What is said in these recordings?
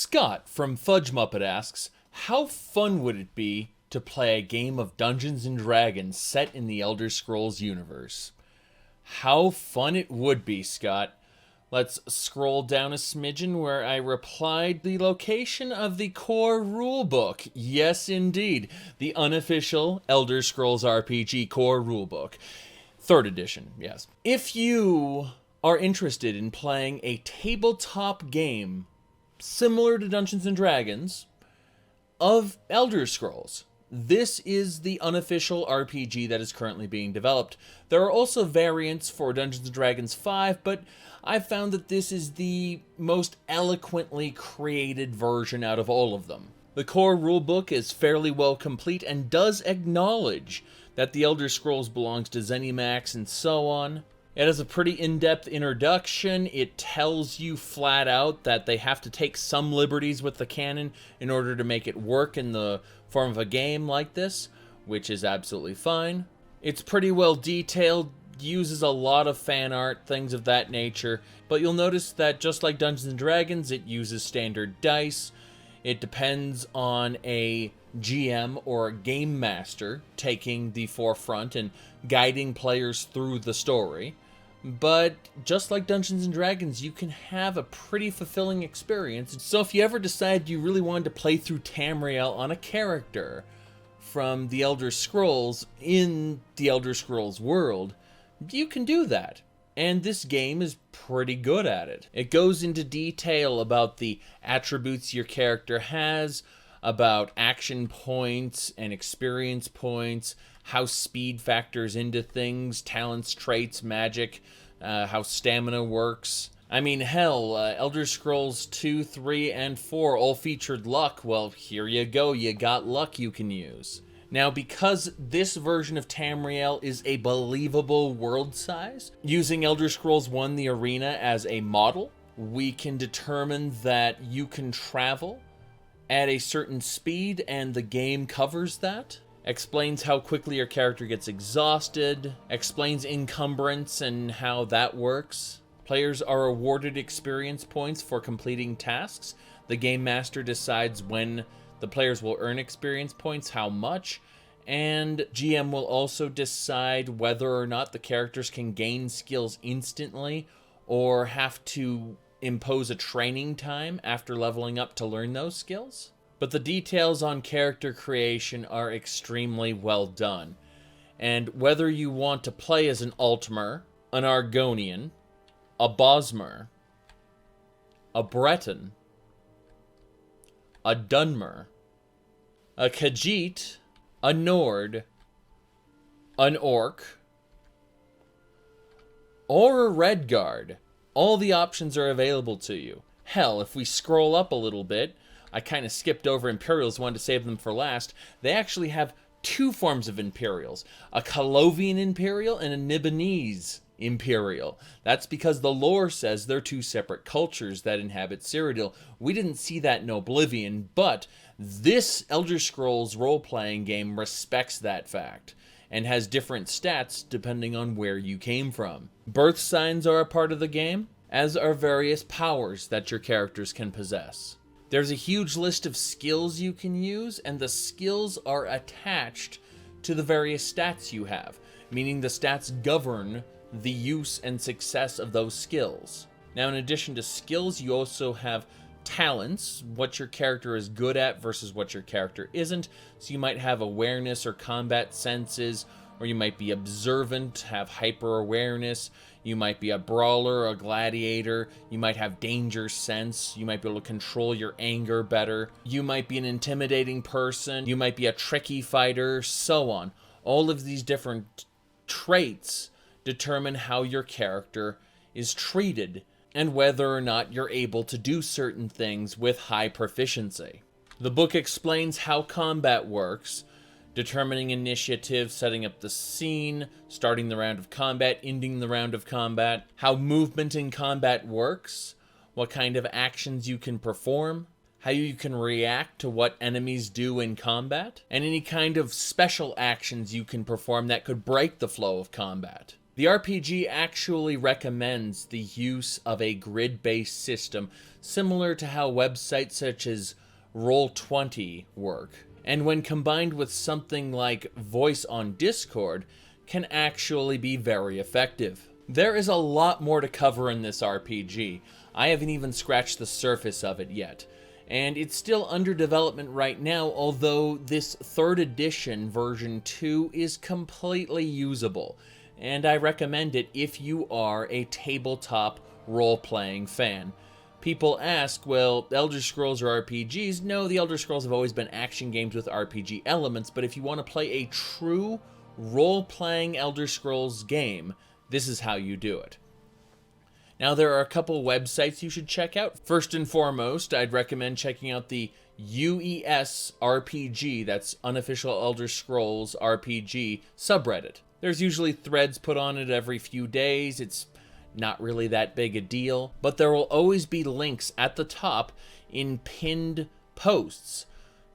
Scott from Fudgemuppet asks, how fun would it be to play a game of Dungeons & Dragons set in the Elder Scrolls universe? How fun it would be, Scott. Let's scroll down a smidgen where I replied the location of the core rulebook. Yes, indeed. The unofficial Elder Scrolls RPG core rulebook. 3rd edition, yes. If you are interested in playing a tabletop game similar to Dungeons & Dragons of Elder Scrolls, this is the unofficial RPG that is currently being developed. There are also variants for Dungeons & Dragons 5, but I've found that this is the most eloquently created version out of all of them. The core rulebook is fairly well complete and does acknowledge that the Elder Scrolls belongs to ZeniMax and so on. It has a pretty in-depth introduction. It tells you flat out that they have to take some liberties with the canon in order to make it work in the form of a game like this, which is absolutely fine. It's pretty well detailed, uses a lot of fan art, things of that nature, but you'll notice that just like Dungeons & Dragons, it uses standard dice. It depends on a GM or a game master taking the forefront and guiding players through the story. But just like Dungeons & Dragons, you can have a pretty fulfilling experience. So if you ever decide you really wanted to play through Tamriel on a character from the Elder Scrolls in the Elder Scrolls world, you can do that. And this game is pretty good at it. It goes into detail about the attributes your character has, about action points and experience points, how speed factors into things, talents, traits, magic, how stamina works. I mean, hell, Elder Scrolls 2, 3, and 4 all featured luck. Well, here you go, you got luck you can use. Now, because this version of Tamriel is a believable world size, using Elder Scrolls 1 The Arena as a model, we can determine that you can travel at a certain speed, and the game covers that. Explains how quickly your character gets exhausted, explains encumbrance and how that works. Players are awarded experience points for completing tasks. The game master decides when the players will earn experience points, how much, and GM will also decide whether or not the characters can gain skills instantly or have to impose a training time after leveling up to learn those skills. But the details on character creation are extremely well done. And whether you want to play as an Altmer, an Argonian, a Bosmer, a Breton, a Dunmer, a Khajiit, a Nord, an Orc, or a Redguard, all the options are available to you. Hell, if we scroll up a little bit, I kind of skipped over Imperials, wanted to save them for last. They actually have 2 forms of Imperials, a Colovian Imperial and a Nibonese Imperial. That's because the lore says they're 2 separate cultures that inhabit Cyrodiil. We didn't see that in Oblivion, but this Elder Scrolls role-playing game respects that fact and has different stats depending on where you came from. Birth signs are a part of the game, as are various powers that your characters can possess. There's a huge list of skills you can use, and the skills are attached to the various stats you have, meaning the stats govern the use and success of those skills. Now, in addition to skills, you also have talents, what your character is good at versus what your character isn't. So you might have awareness or combat senses, or you might be observant, have hyper awareness. You might be a brawler, a gladiator. You might have danger sense. You might be able to control your anger better. You might be an intimidating person. You might be a tricky fighter, so on. All of these different traits determine how your character is treated and whether or not you're able to do certain things with high proficiency. The book explains how combat works, determining initiative, setting up the scene, starting the round of combat, ending the round of combat, how movement in combat works, what kind of actions you can perform, how you can react to what enemies do in combat, and any kind of special actions you can perform that could break the flow of combat. The RPG actually recommends the use of a grid-based system, similar to how websites such as Roll20 work, and when combined with something like voice on Discord, can actually be very effective. There is a lot more to cover in this RPG. I haven't even scratched the surface of it yet, and it's still under development right now, although this 3rd edition version 2 is completely usable, and I recommend it if you are a tabletop role-playing fan. People ask, well, Elder Scrolls are RPGs? No, the Elder Scrolls have always been action games with RPG elements, but if you want to play a true role-playing Elder Scrolls game, this is how you do it. Now, there are a couple websites you should check out. First and foremost, I'd recommend checking out the UES RPG, that's Unofficial Elder Scrolls RPG subreddit. There's usually threads put on it every few days. It's not really that big a deal, but there will always be links at the top in pinned posts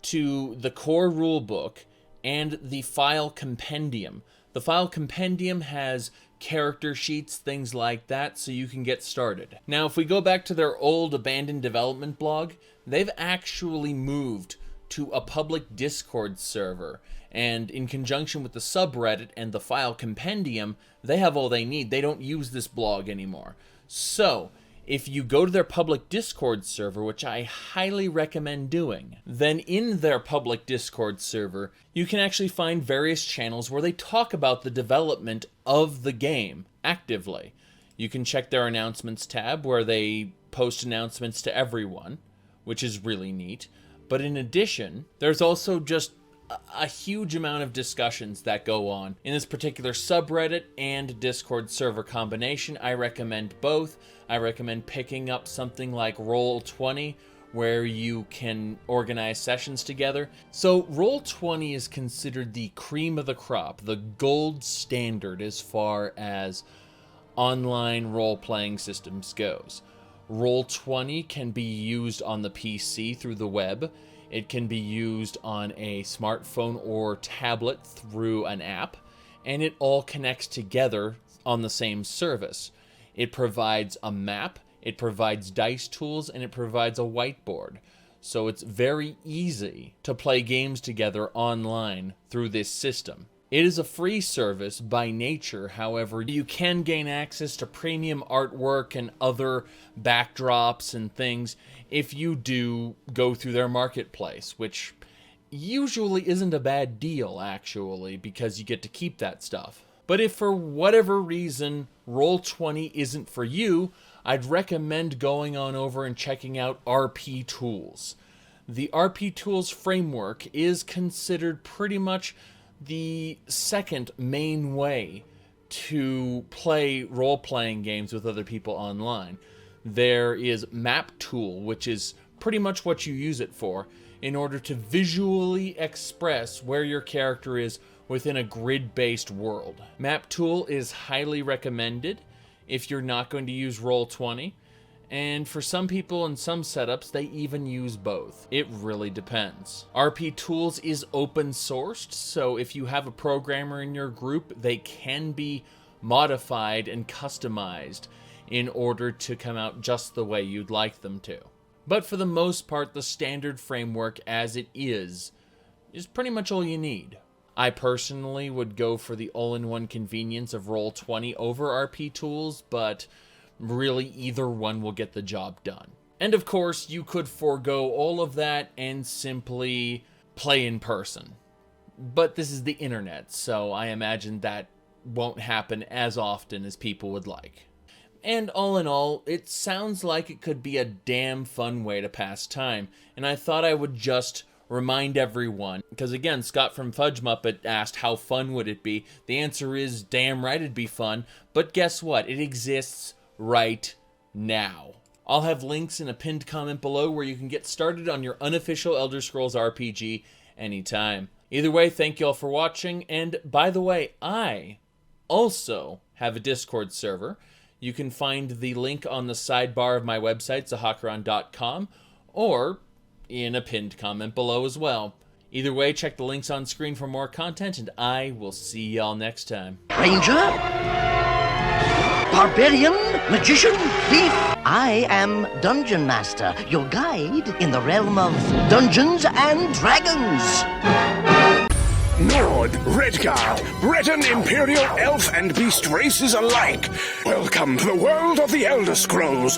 to the core rulebook and the file compendium. The file compendium has character sheets, things like that, so you can get started. Now, if we go back to their old abandoned development blog, they've actually moved to a public Discord server, and in conjunction with the subreddit and the file compendium, they have all they need. They don't use this blog anymore. So, if you go to their public Discord server, which I highly recommend doing, then in their public Discord server, you can actually find various channels where they talk about the development of the game actively. You can check their announcements tab where they post announcements to everyone, which is really neat. But in addition, there's also just a huge amount of discussions that go on. In this particular subreddit and Discord server combination, I recommend both. I recommend picking up something like Roll20, where you can organize sessions together. So Roll20 is considered the cream of the crop, the gold standard as far as online role-playing systems goes. Roll20 can be used on the PC through the web. It can be used on a smartphone or tablet through an app, and it all connects together on the same service. It provides a map, it provides dice tools, and it provides a whiteboard. So it's very easy to play games together online through this system. It is a free service by nature, however, you can gain access to premium artwork and other backdrops and things if you do go through their marketplace, which usually isn't a bad deal, actually, because you get to keep that stuff. But if for whatever reason Roll20 isn't for you, I'd recommend going on over and checking out RP Tools. The RP Tools framework is considered pretty much the second main way to play role-playing games with other people online. There is Map Tool, which is pretty much what you use it for, in order to visually express where your character is within a grid-based world. Map Tool is highly recommended if you're not going to use Roll20, and for some people in some setups, they even use both. It really depends. RP Tools is open sourced, so if you have a programmer in your group, they can be modified and customized in order to come out just the way you'd like them to. But for the most part, the standard framework as it is pretty much all you need. I personally would go for the all-in-one convenience of Roll20 over RP Tools, but really either one will get the job done. And of course, you could forego all of that and simply play in person. But this is the internet, so I imagine that won't happen as often as people would like. And all in all, it sounds like it could be a damn fun way to pass time, and I thought I would just remind everyone, because again, Scott from Fudgemuppet asked how fun would it be. The answer is damn right it'd be fun, but guess what? It exists right now. I'll have links in a pinned comment below where you can get started on your unofficial Elder Scrolls RPG anytime. Either way, thank you all for watching, and by the way, I also have a Discord server. You can find the link on the sidebar of my website, Zhakaron.com, or in a pinned comment below as well. Either way, check the links on screen for more content, and I will see y'all next time. Ranger? barbarian, magician, thief. I am Dungeon Master, your guide in the realm of Dungeons and Dragons. Nord, Redguard, Breton, Imperial, Elf, and Beast races alike. Welcome to the world of the Elder Scrolls.